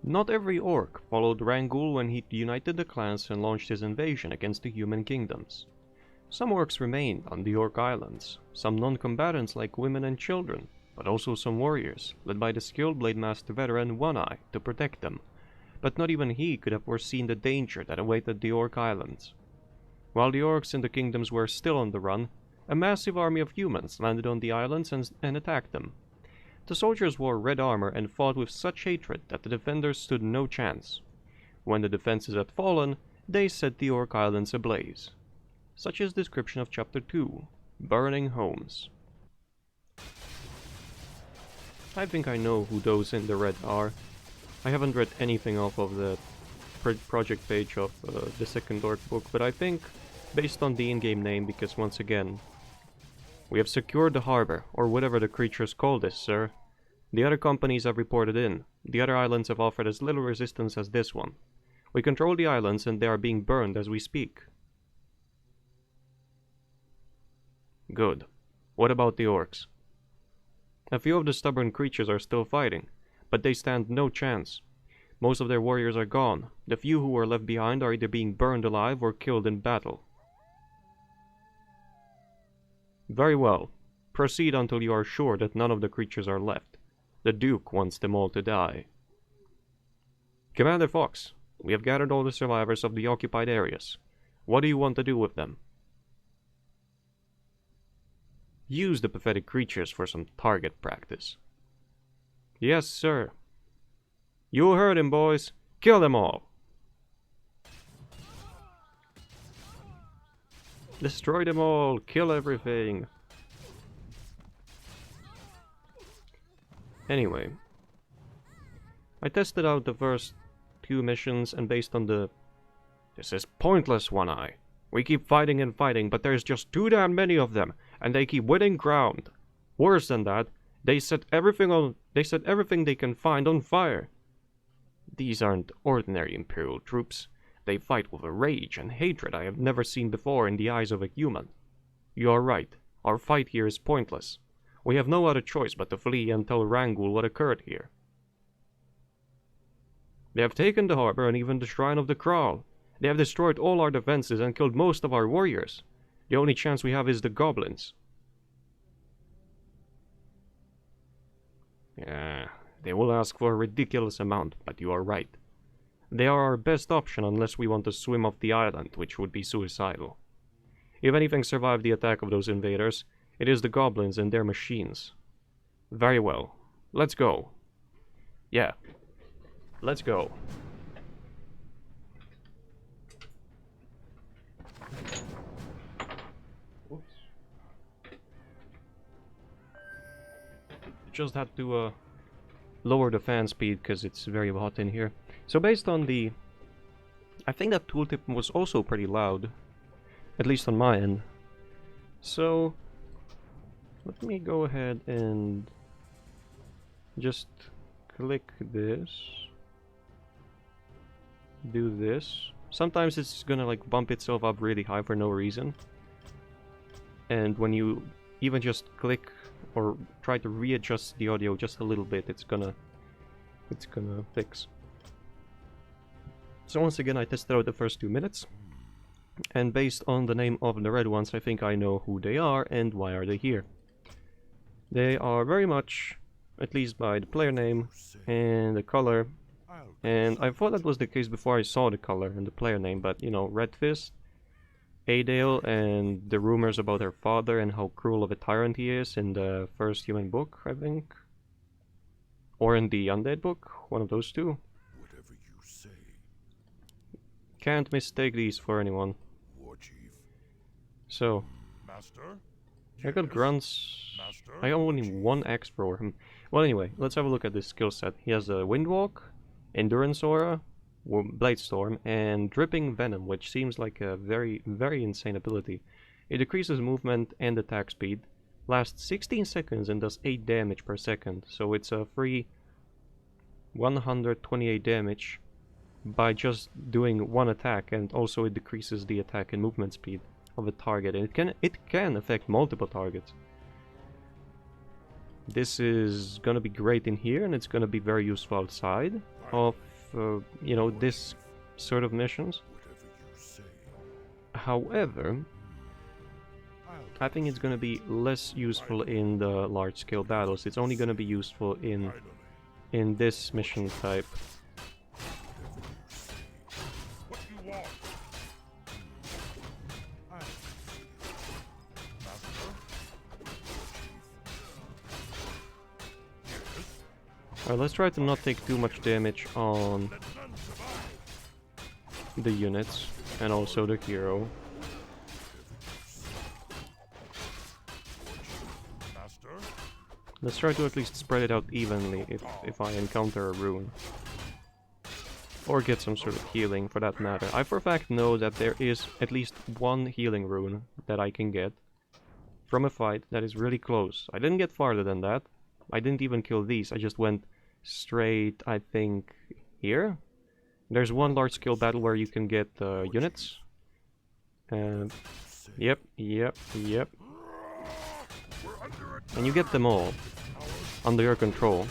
Not every orc followed Rangul when he united the clans and launched his invasion against the human kingdoms. Some orcs remained on the Orc Islands, some non-combatants like women and children, but also some warriors, led by the skilled Blade Master veteran One Eye, to protect them. But not even he could have foreseen the danger that awaited the Orc Islands. While the orcs in the kingdoms were still on the run, a massive army of humans landed on the islands and attacked them. The soldiers wore red armor and fought with such hatred that the defenders stood no chance. When the defenses had fallen, they set the Orc Islands ablaze. Such is description of Chapter 2, Burning Homes. I think I know who those in the red are. I haven't read anything off of the project page of the second Orc book, but I think, based on the in-game name, because once again, we have secured the harbor, or whatever the creatures call this, sir. The other companies have reported in. The other islands have offered as little resistance as this one. We control the islands and they are being burned as we speak. Good. What about the orcs? A few of the stubborn creatures are still fighting, but they stand no chance. Most of their warriors are gone. The few who are left behind are either being burned alive or killed in battle. Very well. Proceed until you are sure that none of the creatures are left. The Duke wants them all to die. Commander Fox, we have gathered all the survivors of the occupied areas. What do you want to do with them? Use the pathetic creatures for some target practice. Yes, sir. You heard him, boys. Kill them all. Destroy them all. Kill everything. Anyway, I tested out the first 2 missions, and based on the... This is pointless, One Eye. We keep fighting and fighting, but there's just too damn many of them, and they keep winning ground. Worse than that, they set everything they can find on fire. These aren't ordinary Imperial troops. They fight with a rage and hatred I have never seen before in the eyes of a human. You are right. Our fight here is pointless. We have no other choice but to flee and tell Rangul what occurred here. They have taken the harbor and even the Shrine of the Kraal. They have destroyed all our defenses and killed most of our warriors. The only chance we have is the goblins. Yeah, they will ask for a ridiculous amount, but you are right. They are our best option unless we want to swim off the island, which would be suicidal. If anything survived the attack of those invaders, it is the goblins and their machines. Very well. Let's go. Yeah. Let's go. Oops. Just had to lower the fan speed because it's very hot in here. So based on the... I think that tooltip was also pretty loud. At least on my end. So... let me go ahead and just click this. Do this. Sometimes it's gonna like bump itself up really high for no reason. And when you even just click or try to readjust the audio just a little bit, it's gonna fix. So once again, I tested out the first 2 minutes. And based on the name of the red ones, I think I know who they are and why are they here. They are very much, at least by the player name and the color, and I thought that was the case before I saw the color and the player name, but you know, Red Fist, Adale, and the rumors about her father and how cruel of a tyrant he is in the first human book, I think. Or in the undead book, one of those two. Whatever you say. Can't mistake these for anyone. War Chief. So, Master? I got grunts. I got only 1 axe for him. Well, anyway, let's have a look at this skill set. He has a Windwalk, Endurance Aura, Bladestorm, and Dripping Venom, which seems like a very, very insane ability. It decreases movement and attack speed, lasts 16 seconds and does 8 damage per second, so it's a free 128 damage by just doing 1 attack, and also it decreases the attack and movement speed of a target, and it can affect multiple targets. This is gonna be great in here, and it's gonna be very useful outside of you know, this sort of missions. Whatever you say. However, I think it's gonna be less useful in the large-scale battles. It's only gonna be useful in this mission type. What you want? Alright, let's try to not take too much damage on the units and also the hero. Let's try to at least spread it out evenly if I encounter a rune. Or get some sort of healing for that matter. I for a fact know that there is at least one healing rune that I can get from a fight that is really close. I didn't get farther than that. I didn't even kill these. I just went straight, I think, here. There's one large scale battle where you can get units. Yep. And you get them all under your control.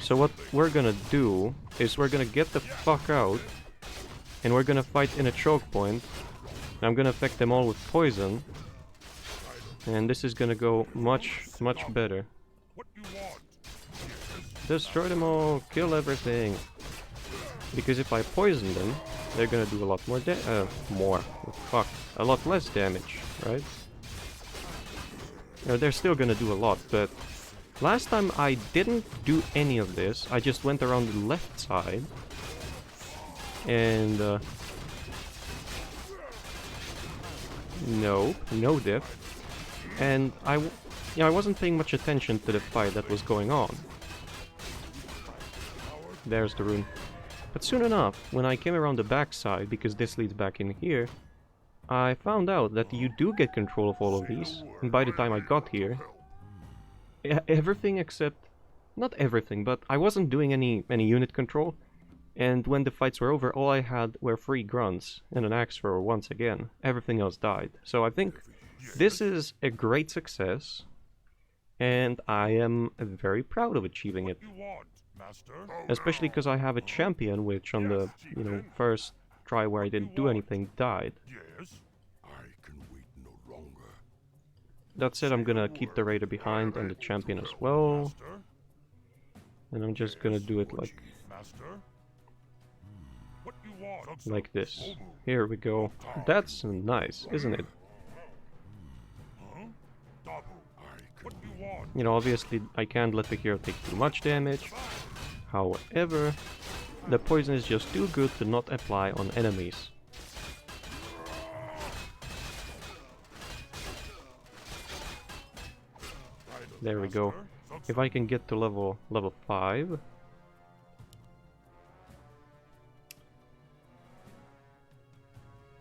So what we're gonna do is we're gonna get the fuck out and we're gonna fight in a choke point. I'm gonna affect them all with poison. And this is gonna go much better. Destroy them all, kill everything. Because if I poison them, they're gonna do a lot more a lot less damage, right? They're still gonna do a lot, but last time I didn't do any of this. I just went around the left side and no diff. And I wasn't paying much attention to the fight that was going on. There's the rune. But soon enough, when I came around the back side, because this leads back in here, I found out that you do get control of all of these. And by the time I got here, everything except... not everything, but I wasn't doing any unit control. And when the fights were over, all I had were 3 grunts and an axe thrower once again. Everything else died. So I think this is a great success, and I am very proud of achieving it. Especially because I have a champion which on the, first try where I didn't do anything died. That said, I'm gonna keep the raider behind and the champion as well. And I'm just gonna do it like this. Here we go. That's nice, isn't it? Obviously I can't let the hero take too much damage. However, the poison is just too good to not apply on enemies. There we go. If I can get to level 5.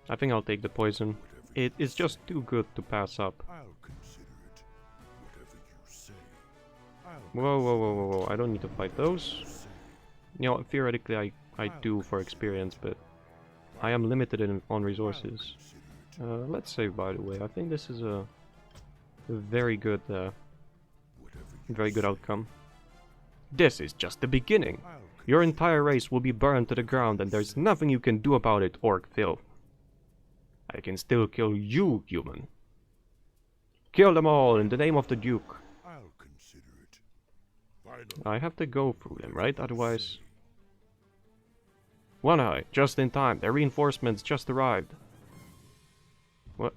I think I'll take the poison. It is just too good to pass up. Whoa, I don't need to fight those. Theoretically I do for experience, but I am limited on resources. Let's save, by the way. I think this is a very good outcome. This is just the beginning. Your entire race will be burned to the ground and there's nothing you can do about it, Orc filth. I can still kill you, human. Kill them all in the name of the Duke. I have to go through them, right? Otherwise... One Eye, just in time. Their reinforcements just arrived. What?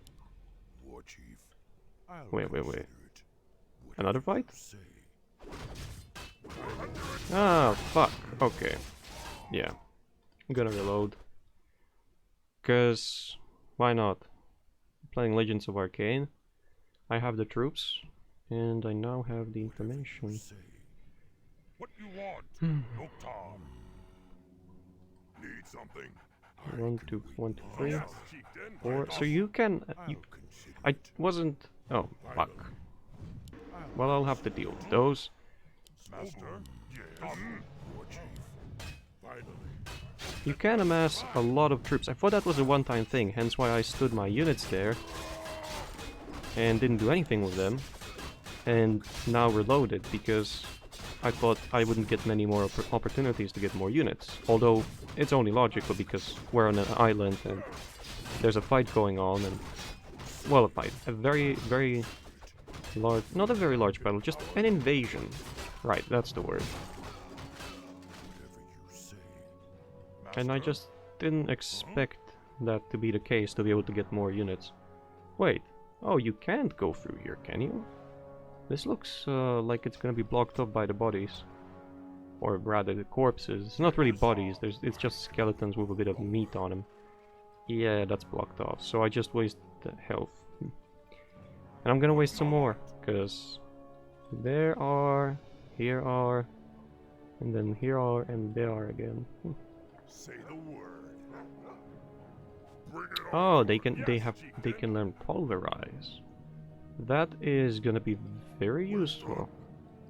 Wait. Another fight? Ah, fuck. Okay. Yeah. I'm gonna reload. Cause... why not? Playing Legends of Arcane. I have the troops. And I now have the information. What you want? No time. Need something? 1, 2, 3, 4. So you can... I wasn't... Oh, fuck. Well, I'll have to deal with those. You can amass a lot of troops. I thought that was a one-time thing, hence why I stood my units there and didn't do anything with them. And now reloaded, because I thought I wouldn't get many more opportunities to get more units. Although, it's only logical because we're on an island and there's a fight going on and... Well, a fight. A very, very large... Not a very large battle, just an invasion. Right, that's the word. And I just didn't expect that to be the case, to be able to get more units. Wait. Oh, you can't go through here, can you? This looks like it's gonna be blocked up by the bodies. Or rather, the corpses. It's not really bodies, it's just skeletons with a bit of meat on them. Yeah, that's blocked off, so I just waste the health. And I'm gonna waste some more, because there are, here are, and then here are, and there are again. Say the word. Oh, they can learn pulverize. That is gonna be very useful.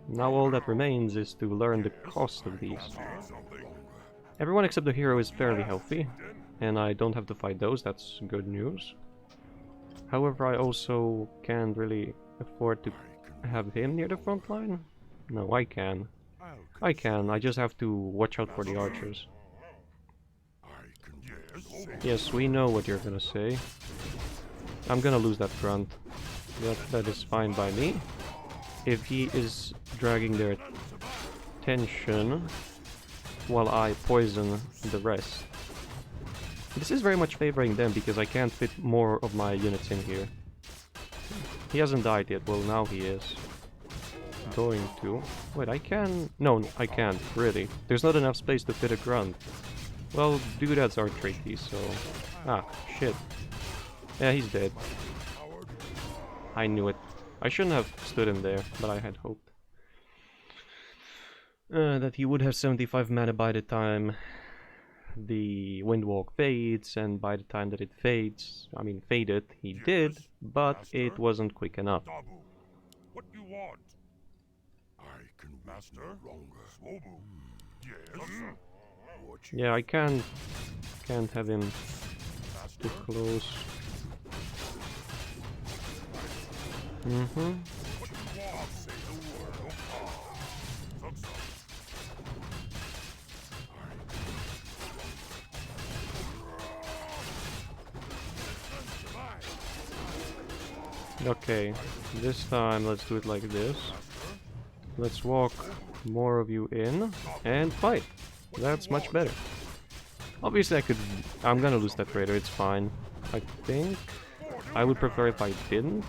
Now all that remains is to learn the cost of these. Everyone except the hero is fairly healthy, and I don't have to fight those, that's good news. However, I also can't really afford to have him near the front line. No, I can. I can, I just have to watch out for the archers. Yes, we know what you're gonna say. I'm gonna lose that front. That is fine by me. If he is dragging their attention while I poison the rest. This is very much favoring them because I can't fit more of my units in here. He hasn't died yet. Well, now he is going to. Wait, I can... No, I can't, really. There's not enough space to fit a grunt. Well, dudettes are tricky, so... Ah, shit. Yeah, he's dead. I knew it. I shouldn't have stood him there, but I had hoped. That he would have 75 mana by the time the Windwalk fades, and by the time that it fades, I mean faded, he did, but it wasn't quick enough. What you want? I can master longer. Yes. Yeah, I can't have him too close. Okay, this time let's do it like this. Let's walk more of you in and fight. That's much better. Obviously I'm gonna lose that raider, it's fine. I think I would prefer if I didn't.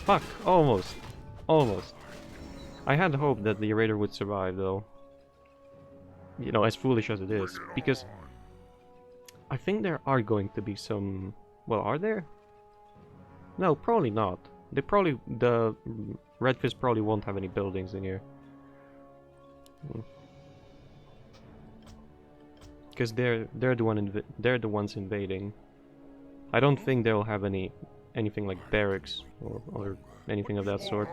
Fuck, almost. Almost. I had hope that the raider would survive though. You know, as foolish as it is, because I think there are going to be some... Well, are there? No, probably not. The Red Fist probably won't have any buildings in here. Because they're the ones invading. I don't think they'll have anything like barracks or anything of that sort.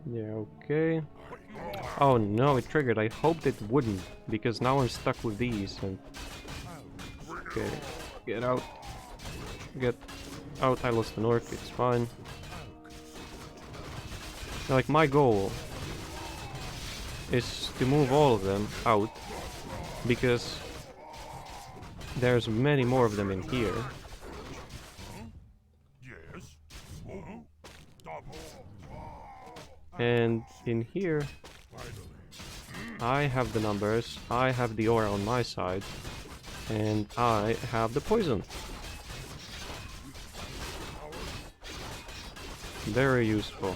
Yeah, okay. Oh no, it triggered. I hoped it wouldn't, because now I'm stuck with these and... Okay, get out. Get out, I lost an orc, it's fine. Like, my goal is to move all of them out, because there's many more of them in here. And in here, I have the numbers, I have the aura on my side, and I have the poison. Very useful.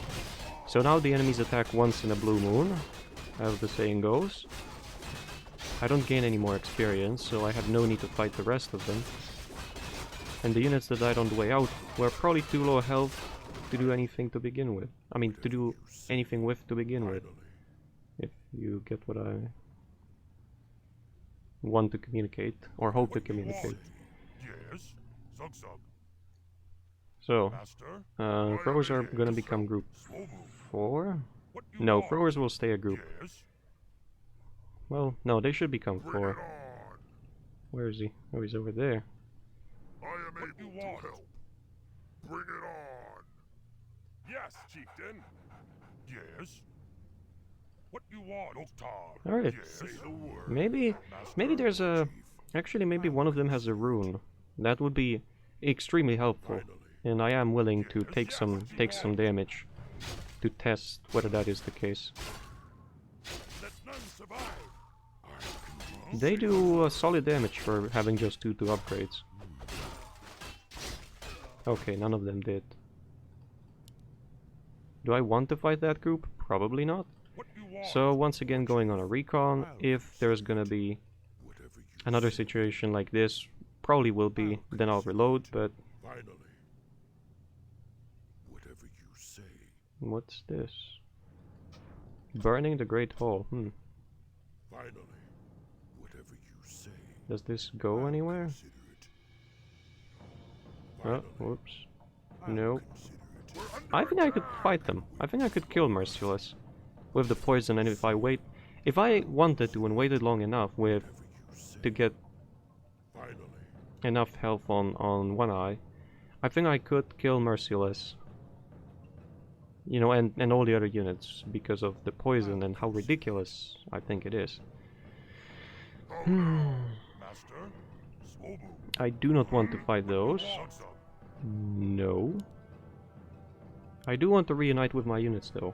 So now the enemies attack once in a blue moon, as the saying goes. I don't gain any more experience, so I have no need to fight the rest of them. And the units that died on the way out were probably too low health to do anything to begin with. I mean, to do anything with to begin with. If you get what I want to communicate, or hope to communicate. So, throwers are gonna become group 4? No, throwers will stay a group. Well, no, they should become 4. Where is he? Oh, he's over there. I am able to help. Bring it on. Yes, chieftain. Yes. What you want, Oktar? Alright. Yes. Say the word. Maybe there's a... Actually, maybe one of them has a rune. That would be extremely helpful. And I am willing to take some damage to test whether that is the case. Let none survive. They do solid damage for having just 2 upgrades. Okay, none of them did. Do I want to fight that group? Probably not. So once again going on a recon, if there's gonna be another situation like this, probably will be, then I'll reload, but... What's this? Burning the Great Hall, Does this go anywhere? Oh, whoops. No. I think I could fight them. I think I could kill Merciless with the poison, and if I wanted to and waited long enough to get enough health on one eye, I think I could kill Merciless. You know, and all the other units because of the poison and how ridiculous I think it is. I do not want to fight those. No. I do want to reunite with my units though.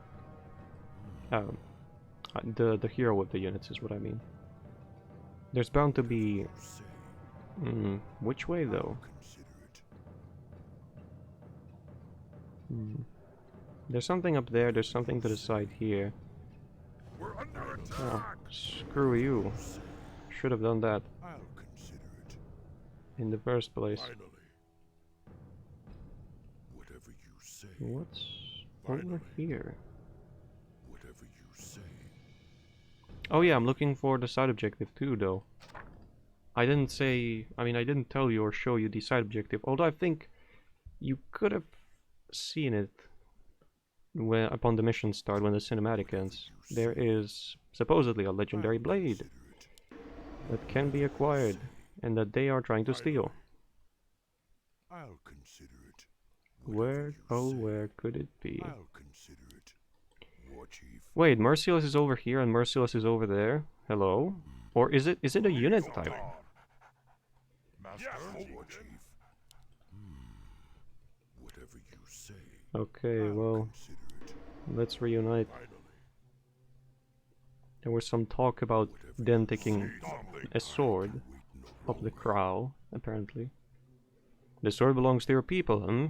The hero with the units is what I mean. There's bound to be... which way though? There's something up there, there's something to the side here. Oh, screw you. Should have done that in the first place. What's over here? Oh yeah, I'm looking for the side objective too, though. I didn't tell you or show you the side objective, although I think you could have seen it upon the mission start when the cinematic ends. There is supposedly a legendary blade that can be acquired and that they are trying to steal. Where could it be? Wait, Merciless is over here and Merciless is over there? Hello? Or is it a unit type? Okay, well, let's reunite. There was some talk about them taking a sword of the Crow, apparently. The sword belongs to your people,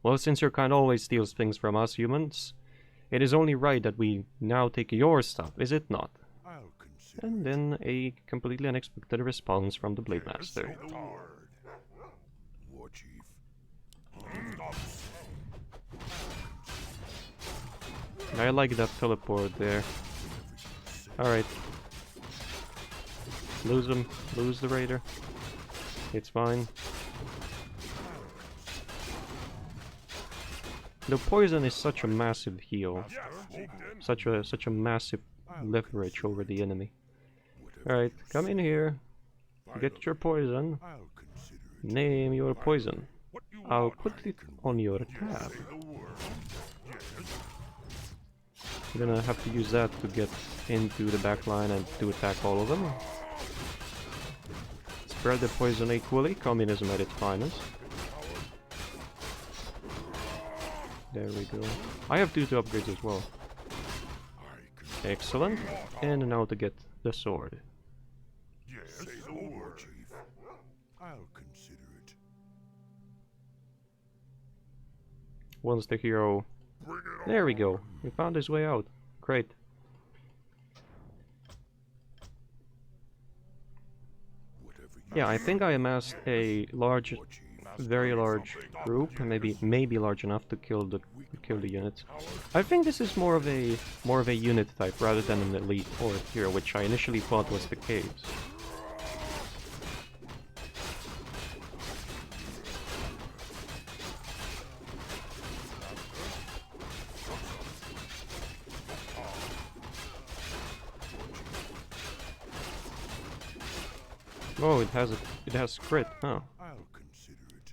Well, since your kind always steals things from us humans, it is only right that we now take your stuff, is it not? And then a completely unexpected response from the Blade Master. I like that teleport there. Alright. Lose him. Lose the raider. It's fine. The poison is such a massive heal. Such a massive leverage over the enemy. Alright, come in here. Get your poison. Name your poison. I'll put it on your tab. I'm gonna have to use that to get into the back line and to attack all of them. Spread the poison equally, communism at its finest. There we go. I have 2 upgrades as well. Excellent. And now to get the sword. Yes, say the word, Chief. I'll consider it. Once the hero... There we go. He found his way out. Great. Yeah, I think I amassed a large, very large group, maybe large enough to kill the units. I think this is more of a unit type rather than an elite horde here, which I initially thought was the case. Oh, it has crit, huh? I'll consider it.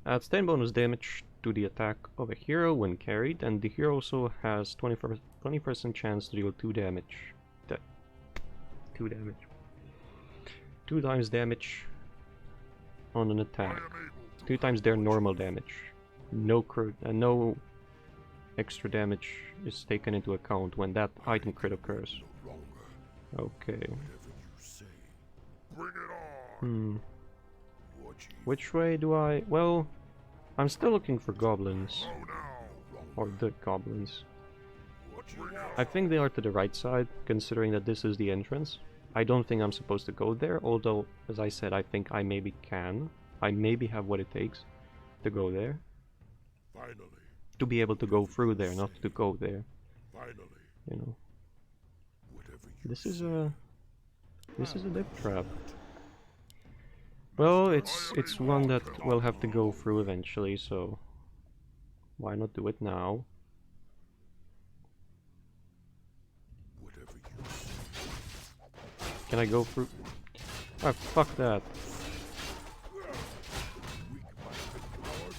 Adds 10 bonus damage to the attack of a hero when carried, and the hero also has 20% chance to deal 2 damage. 2 damage. 2 times damage on an attack. 2 times their normal damage. No crit, no extra damage is taken into account when that item crit occurs. No longer. Okay. Whatever you say. Bring it on. War Chief. Which way do I... Well, I'm still looking for goblins. Oh, now. Or the goblins. What you want? I think they are to the right side, considering that this is the entrance. I don't think I'm supposed to go there, although, as I said, I think I maybe can. I maybe have what it takes to go there. Finally. To be able to go through there, not to go there. Finally. You know. Whatever you This is a death trap. Well, it's one that we'll have to go through eventually, so why not do it now? Whatever you say. Can I go through? Ah, fuck that.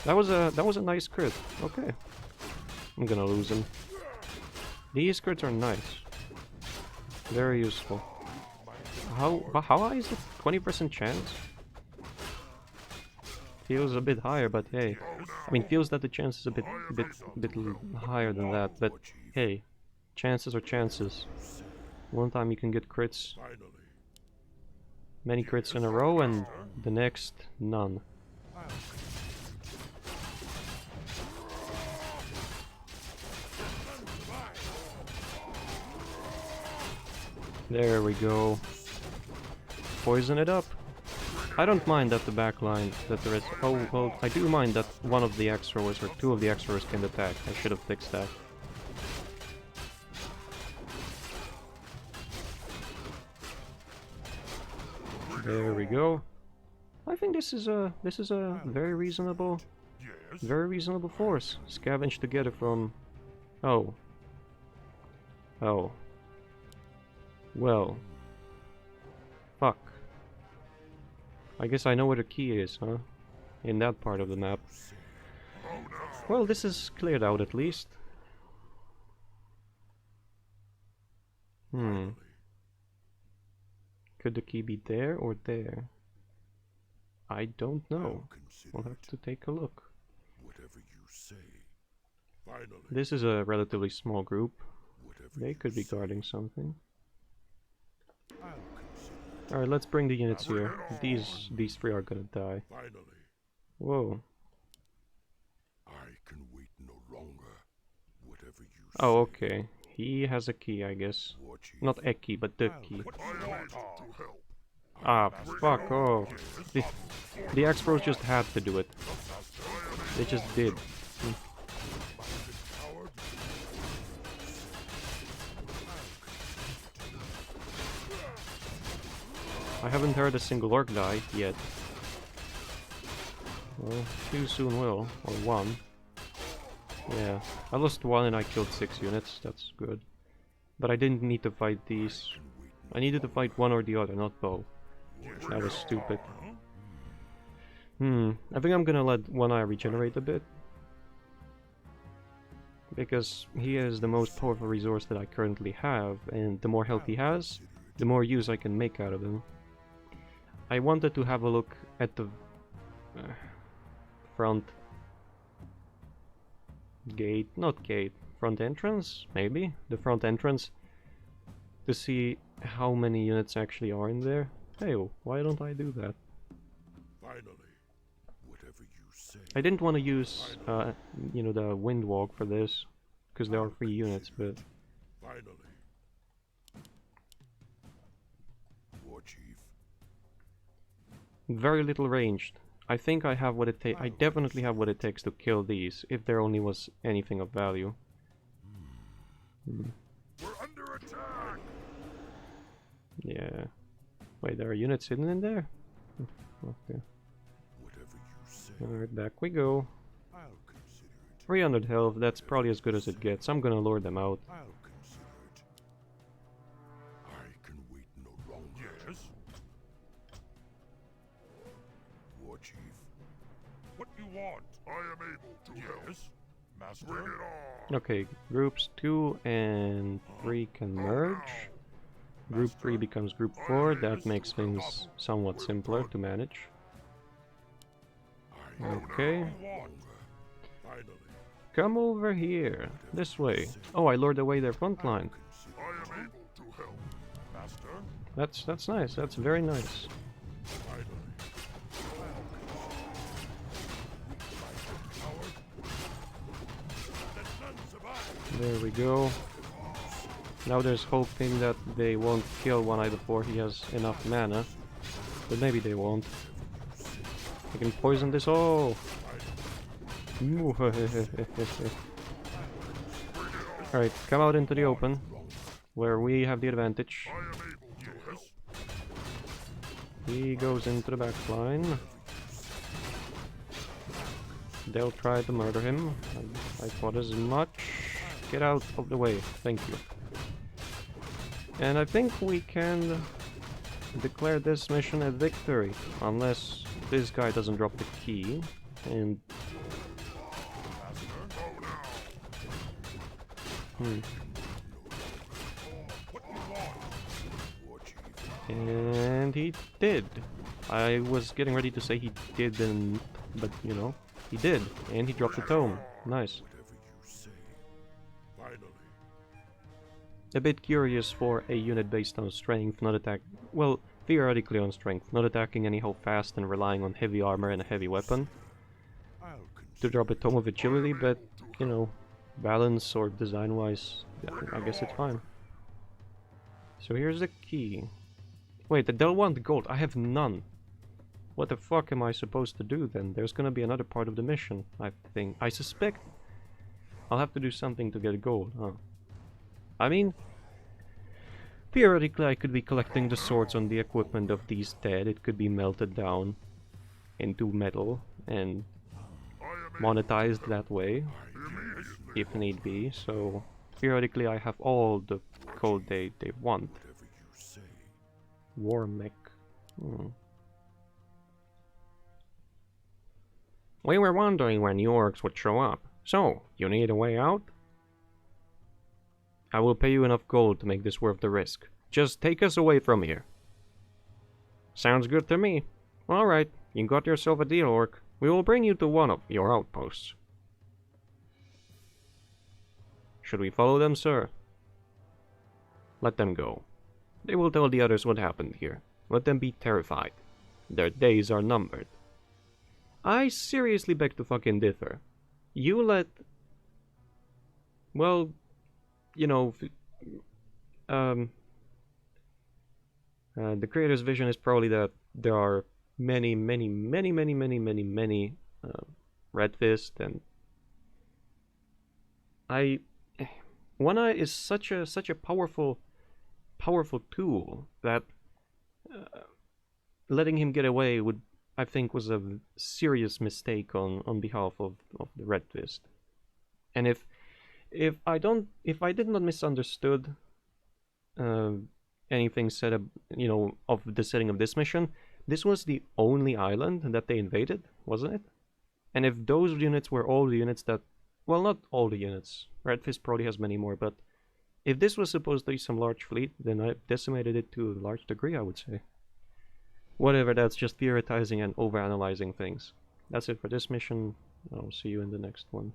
That was a nice crit. Okay. I'm gonna lose him. These crits are nice. Very useful. How high is it? 20% chance? Feels a bit higher, but hey. I mean, feels that the chance is a bit higher than that, but hey. Chances are chances. One time you can get crits. Finally. Many crits in a row, and the next, none. There we go. Poison it up. I don't mind that the backline, that there is... Oh, well, I do mind that one of the X-throwers, or 2 of the X-throwers can attack. I should have fixed that. There we go. I think this is a very reasonable force. Scavenge together from... Oh. Oh. Well. Fuck. I guess I know where the key is, huh? In that part of the map. Well, this is cleared out at least. Could the key be there or there? I don't know. We'll have to take a look. Whatever you say. Finally. This is a relatively small group. Whatever They you could be say. guarding something. I'll consider it. Alright, let's bring the units here. These 3 are gonna die. Finally. Whoa. I can wait no longer. Whatever you say. Oh, okay. He has a key, I guess. War Chief. Not a key, but the key. I want to help. Ah, fuck off. The X-Pros just had to do it. They just did. I haven't heard a single orc die yet. Well, few soon will. Or 1. Yeah, I lost 1 and I killed 6 units. That's good. But I didn't need to fight these. I needed to fight one or the other, not both. That was stupid. I think I'm gonna let One Eye regenerate a bit. Because he is the most powerful resource that I currently have, and the more health he has, the more use I can make out of him. I wanted to have a look at the front gate, not gate, front entrance, maybe? The front entrance, to see how many units actually are in there. Hey, why don't I do that? Finally. Whatever you say. I didn't want to use, you know, the wind walk for this, because there are 3 units, but... Finally. War Chief. Very little ranged. I think I have what it takes. I definitely have what it takes to kill these, if there only was anything of value. We're under attack. Yeah. Wait, there are units hidden in there? Okay. Whatever you say. Alright, back we go. I'll consider it. 300 health, that's probably as good as it gets. I'm gonna lure them out. I'll consider it. I can wait no longer. Yes. am able to help. Yes, Master. Bring it on. Okay, groups 2 and 3 can merge. Group 3 becomes Group 4, that makes things somewhat simpler to manage. Okay. Come over here, this way. Oh, I lured away their front line. I am able to help. Master. That's nice, that's very nice. There we go. Now there's hoping that they won't kill one eye before he has enough mana. But maybe they won't. I can poison this all. Alright, come out into the open, where we have the advantage. He goes into the back line. They'll try to murder him. I thought as much. Get out of the way, thank you. And I think we can declare this mission a victory, unless this guy doesn't drop the key. And and he did. I was getting ready to say he didn't, but you know, he did. And he dropped the tome. Nice. A bit curious for a unit based on strength, not attack. Well, theoretically on strength, not attacking anyhow fast and relying on heavy armor and a heavy weapon. To drop a tome of agility, but you know, balance or design wise, I guess it's fine. So here's the key. Wait, they'll want gold. I have none. What the fuck am I supposed to do then? There's gonna be another part of the mission, I think. I suspect I'll have to do something to get gold, huh? I mean, theoretically I could be collecting the swords on the equipment of these dead. It could be melted down into metal and monetized that way, if need be. So theoretically I have all the gold they want. War mech. We were wondering when the Orcs would show up. So, you need a way out? I will pay you enough gold to make this worth the risk. Just take us away from here. Sounds good to me. Alright, you got yourself a deal, Orc. We will bring you to one of your outposts. Should we follow them, sir? Let them go. They will tell the others what happened here. Let them be terrified. Their days are numbered. I seriously beg to fucking differ. You let... Well... You know, the creator's vision is probably that there are many Red Fist, and One Eye is such a powerful tool that letting him get away would, I think, was a serious mistake on behalf of the Red Fist. And if I did not misunderstood anything said of the setting of this mission, this was the only island that they invaded, wasn't it? And if those units were all the units that, well, not all the units, Red Fist probably has many more, but if this was supposed to be some large fleet, then I decimated it to a large degree, I would say. Whatever, that's just theorizing and overanalyzing things. That's it for this mission. I'll see you in the next one.